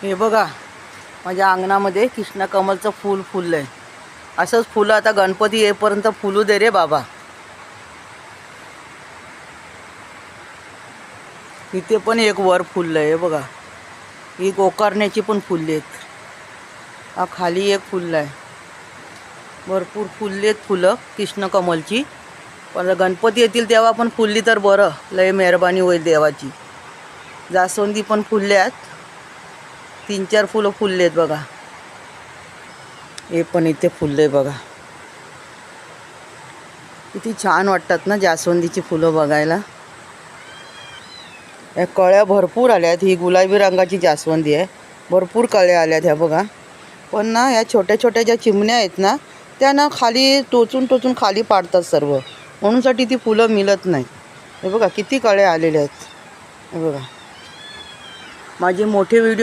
हे बघा, माझ्या अंगणामध्ये कृष्ण कमलचं फूल फुललंय. असंच फुलं आता गणपती येईपर्यंत फुलू दे रे बाबा. इथे पण एक वर फुललंय. हे बघा, ही गोकर्ण्याची पण फुलली आहेत. हा खाली एक फुललाय. भरपूर फुललेत फुलं कृष्ण कमलची. पण गणपती येतील तेव्हा पण फुलली तर बरं, लय मेहरबानी होईल देवाची. जास्वंदी पण फुलल्यात. 3-4 फुलं फुललेत बघा. हे पण इथे फुलले बघा. किती छान वाटतात ना जास्वंदीची फुलं बघायला. या कळ्या भरपूर आल्यात. ही गुलाबी रंगाची जास्वंदी आहे. भरपूर कळ्या आल्यात ह्या बघा. पण ना या छोट्या छोट्या ज्या चिमण्या आहेत ना, त्या ना खाली टोचून टोचून खाली पाडतात सर्व. म्हणूनसाठी ती फुलं मिळत नाही. हे बघा किती कळ्या आलेल्या आहेत. हे बघा, माझे मोठे व्हिडिओ